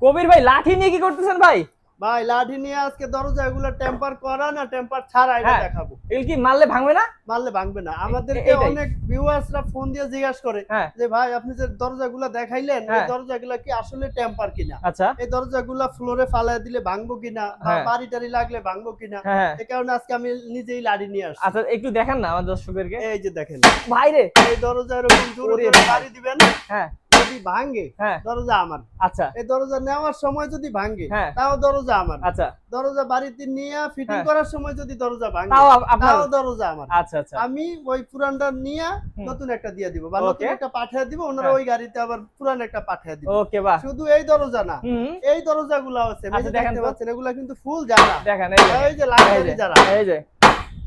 কবির ভাই লাঠি নিয়ে কি করতেছেন ভাই? ভাই লাঠি নিয়ে আজকে দরজা এগুলো টেম্পার করা না টেম্পার ছাড়া এটা হ্যাঁ দেখাবো। এগুলো কি মারলে ভাঙবে না? মারলে ভাঙবে না। আমাদেরকে এটাই। অনেক ভিউয়ার্সরা ফোন দিয়ে জিজ্ঞাসা করে হ্যাঁ যে ভাই আপনি যে দরজাগুলো দেখাইলেন এই হ্যাঁ দরজাগুলো কি আসলে টেম্পার কিনা, আচ্ছা এই দরজাগুলো ফ্লোরে ফালায় দিলে ভাঙবো কিনা বা হ্যাঁ বাড়ি টাড়ি লাগলে ভাঙবো কিনা। হ্যাঁ হ্যাঁ। এই কারণে আজকে আমি নিজেই লাঠি নিয়ে আসছি। আচ্ছা একটু দেখান না আমার দর্শকদেরকে। এই যে দেখেন ভাই রে। এই দরজা এরকম জোরে ওরে জোরে ভাই। বাড়ি দিবেন, হ্যাঁ যদি ভাঙে হ্যাঁ দরজা আমার। আচ্ছা এই দরজা নেওয়ার সময় যদি ভাঙে হ্যাঁ তাও দরজা আমার। আচ্ছা দরজা বাড়িতে নিয়ে ফিটিং হ্যাঁ করার সময় যদি দরজা ভাঙে তাও আপনার। তাও দরজা আমার। আচ্ছা আচ্ছা আমি ওই পুরানটা নিয়ে হুম, নতুন একটা দিয়ে দিব বা নতুন ওকে একটা পাঠিয়ে দিব, ওনারা হ্যাঁ ওই গাড়িতে আবার পুরান একটা পাঠিয়ে দিব। ওকে বাহ শুধু এই দরজা না, হুম এই দরজাগুলো আছে এই আচ্ছা যে দেখেন দেখতে তো পাচ্ছেন এগুলা কিন্তু ফুল জানা। দেখেন এই দেখেন এই যে এই লাক্সারি যে যারা এই যে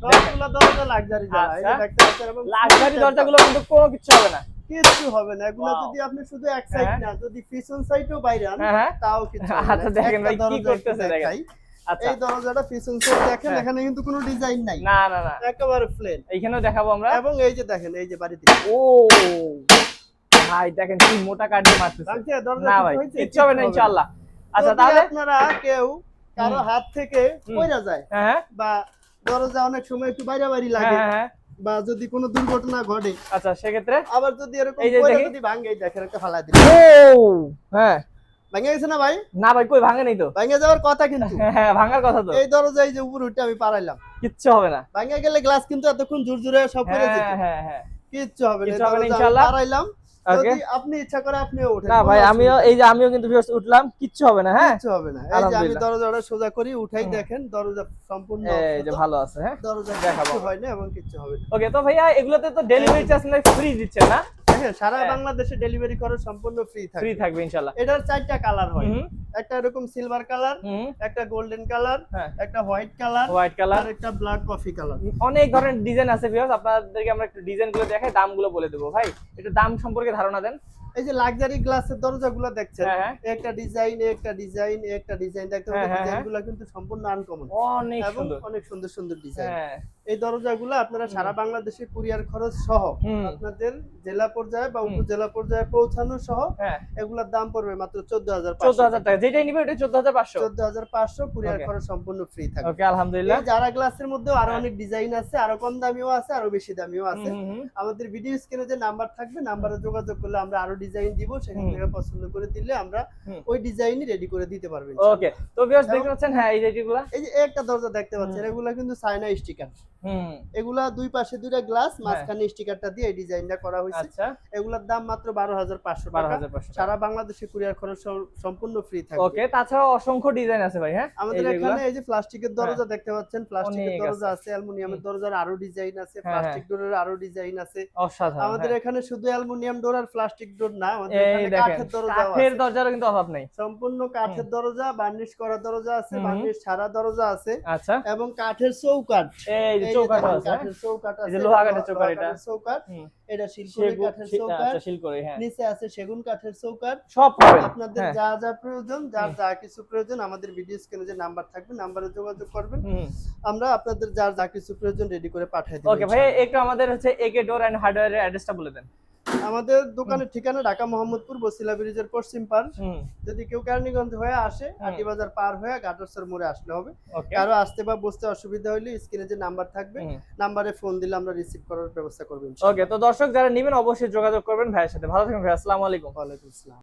সবগুলা দরজা লাক্সারি যারা এই যে আচ্ছা দেখতে পাচ্ছেন এবং লাক্সারি দরজাগুলো কিন্তু কোনো কিছু হবে না। কিচ্ছু হবে না। এগুলা ওয়াও যদি আপনি শুধু এক সাইড হ্যাঁ না যদি পিছন সাইডেও বাইরে আন হ্যাঁ হ্যাঁ তাও কিছু হবে না। আচ্ছা দেখেন একটা ভাই কি দরজা একটু করতেছে দেখেন। দেখাই। আচ্ছা এই দরজাটা পিছন সাইড দেখেন, হ্যাঁ এখানে কিন্তু কোনো ডিজাইন নাই, না না না একেবারে প্লেন। এইখানেও দেখাবো আমরা। এবং এই যে দেখেন এই যে বাড়িতে ও ভাই দেখেন কি মোটা কাঠ দিয়ে মারতেছে। ভাঙছে দরজা না কিছু ভাই হয়েছে? কিচ্ছু হবে না ইনশাআল্লাহ। আচ্ছা যদি তাহলে আপনারা কেউ কারো হুম হাত থেকে হুম পড়া যায় হ্যাঁ বা দরজা অনেক সময় একটু বাইরে বাইরে হ্যাঁ লাগে হ্যাঁ হ্যাঁ বা যদি কোনো দুর্ঘটনা ঘটে, আচ্ছা সেক্ষেত্রে আবার যদি এরকম এই যে পড়া দেখি যদি ভাঙে এই দেখেন একটা ফালা দিল, ও হ্যাঁ ভেঙে গেছে না ভাই? না ভাই কই ভাঙে নাই তো। ভেঙে যাওয়ার কথা কিন্তু। হ্যাঁ হ্যাঁ, ভাঙার কথা তো। এই দরজা এই যে উপরে উঠে আমি পারাইলাম, কিচ্ছু হবে না। ভেঙে গেলে গ্লাস কিন্তু এতক্ষণ জোর জোরে সব পড়ে যেত। হ্যাঁ হ্যাঁ হ্যাঁ কিচ্ছু হবে না, এই কিচ্ছু হবে না দরজা আমি ইনশাআল্লাহ। পারাইলাম। ওকে যদি আপনি ইচ্ছা করে আপনিও ওঠেন, না কোনো ভাই আমিও অসুবিধা এই নেই। যে আমিও কিন্তু ভিউয়ার্স উঠলাম কিচ্ছু হবে না। হ্যাঁ কিচ্ছু হবে না। এই যে আমি আলহামদুলিল্লাহ। দরজাটা সোজা করি উঠাই, হুম, দেখেন দরজা সম্পূর্ণ এই যে অক্ষত, ভালো আছে। হ্যাঁ দরজা দেখাবো কিচ্ছু আমরা। হয় না এবং কিচ্ছু হবে না। ওকে তো ভাইয়া এগুলোতে তো ডেলিভারি চার্জ নাই ফ্রি দিচ্ছেন না? দেখেন সারা হ্যাঁ বাংলাদেশে ডেলিভারি করা সম্পূর্ণ ফ্রি ফ্রি থাকবে। থাকবে ইনশাআল্লাহ। এটার 4টা কালার হয়, হুম একটা এরকম সিলভার কালার, হুম একটা গোল্ডেন কালার, হ্যাঁ একটা হোয়াইট কালার হোয়াইট কালার আর একটা ব্ল্যাক কফি কালার। অনেক ধরনের ডিজাইন আছে ভিউয়ার্স, আপনাদেরকে আমরা একটু ডিজাইনগুলো দেখাই দামগুলো বলে দেবো। ভাই একটু দাম সম্পর্কে ধারণা দেন। এই যে লাক্সারি গ্লাসের দরজাগুলো দেখছেন, হ্যাঁ হ্যাঁ একটা ডিজাইন একটা ডিজাইন একটা ডিজাইন দেখতে হ্যাঁ পাচ্ছেন, হ্যাঁ হ্যাঁ ডিজাইনগুলো কিন্তু সম্পূর্ণ আনকমন অনেক এবং সুন্দর। অনেক সুন্দর সুন্দর ডিজাইন। হ্যাঁ এই দরজাগুলো আপনারা হুম সারা বাংলাদেশে কুরিয়ার খরচ সহ হুম আপনাদের জেলা পর্যায়ে বা হুম উপজেলা পর্যায়ে পৌঁছানো সহ হ্যাঁ এগুলোর দাম পড়বে মাত্র 14,500 14,000 টাকা যেটাই নিবে ওটা 14,500। 14,500 কুরিয়ার ওকে খরচ সম্পূর্ণ ফ্রি থাকবে। ওকে আলহামদুলিল্লাহ। এই যারা গ্লাসের মধ্যেও আরো হ্যাঁ অনেক ডিজাইন আছে, আরো কম দামিও আছে, আরো বেশি দামিও হুম আছে। হুম হুম আমাদের ভিডিও স্ক্রিনে যে নাম্বার থাকবে নাম্বারে যোগাযোগ করলে আমরা আরো ডিজাইন দিব, সেখান হুম থেকে পছন্দ করে দিলে আমরা হুম ওই ডিজাইনই রেডি করে দিতে পারবো ওকে ইনশাআল্লাহ। তো ভিউয়ার্স এবং দেখতে পাচ্ছেন হ্যাঁ এই যে যেগুলা এই যে একটা দরজা দেখতে পাচ্ছেন, হুম এগুলা কিন্তু চায়না স্টিকার। হুম এগুলা দুই পাশে দুইটা গ্লাস, হ্যাঁ মাঝখানে স্টিকারটা দিয়ে এই ডিজাইনটা করা হয়েছে। আচ্ছা এগুলার দাম মাত্র 12,500 টাকা। 12,500 টাকা। সারা বাংলাদেশে কুরিয়ার খরচ সম্পূর্ণ ফ্রি থাকবে। ওকে তাছাড়াও অসংখ্য ডিজাইন আছে ভাই। হ্যাঁ আমাদের এই যেগুলা এখানে এই যে প্লাস্টিকের হ্যাঁ দরজা দেখতে পাচ্ছেন, প্লাস্টিকের অনেক দরজা আছে। আছে, অ্যালুমিনিয়ামের হুম দরজার আরো ডিজাইন আছে, হ্যাঁ হ্যাঁ প্লাস্টিক ডোরের আরো ডিজাইন আছে। অসাধারণ। আমাদের হ্যাঁ এখানে শুধু অ্যালুমিনিয়াম ডোর আর প্লাস্টিক ডোর না, আমাদের এই এখানে দেখেন কাঠের দরজাও কাঠের আছে। দরজারও কিন্তু অভাব নেই। সম্পূর্ণ হুম কাঠের দরজা, বার্নিশ করা দরজা আছে, হুম হুম, বার্নিশ ছাড়া দরজা আছে আচ্ছা এবং কাঠের চৌকাঠ। এই যে এই যে চৌকাঠও দেখেন আছে। হ্যাঁ কাঠের চৌকাঠ এই আছে, যে এটা লোহা কাঠের চৌকাঠ লোহা এটা। কাঠের চৌকাঠ, হুম এটা শিলকুড়ি সেগুন কাঠের চৌকাঠ, আচ্ছা শিলকড়ি হ্যাঁ নিচে আছে সেগুন কাঠের চৌকাঠ। সব পাবেন। আপনাদের হ্যাঁ যা যা প্রয়োজন, যার হুম যা কিছু প্রয়োজন আমাদের ভিডিও স্ক্রিনে যে নাম্বার থাকবে নাম্বারে যোগাযোগ করবেন, হুম আমরা আপনাদের যার যা কিছু প্রয়োজন রেডি করে পাঠিয়ে দেব ওকে ভাই ইনশাআল্লাহ। একটু আমাদের হচ্ছে একে ডোর এন্ড হার্ডওয়্যারের অ্যাড্রেসটা বলে দেন। আমাদের হুম দোকানের ঠিকানা ঢাকা মোহাম্মদপুর বসিলা ব্রিজের পশ্চিম পার। হুম যদি কেউ কেরানীগঞ্জ হয়ে আসে হুম আটি বাজার পার হয়ে গাটারসর মোড়ে আসলে হবে। ওকে কারো আসতে বা বসতে অসুবিধা হলে স্ক্রিনে যে নাম্বার থাকবে হুম নাম্বারে ফোন দিলে আমরা রিসিভ করার ব্যবস্থা করব ওকে ইনশাআল্লাহ। তো দর্শক যারা নেবেন অবশ্যই যোগাযোগ করবেন ভাইয়ের সাথে। ভালো থাকবেন ভাই। আসসালামু আলাইকুম। ওয়ালাইকুম আসসালাম।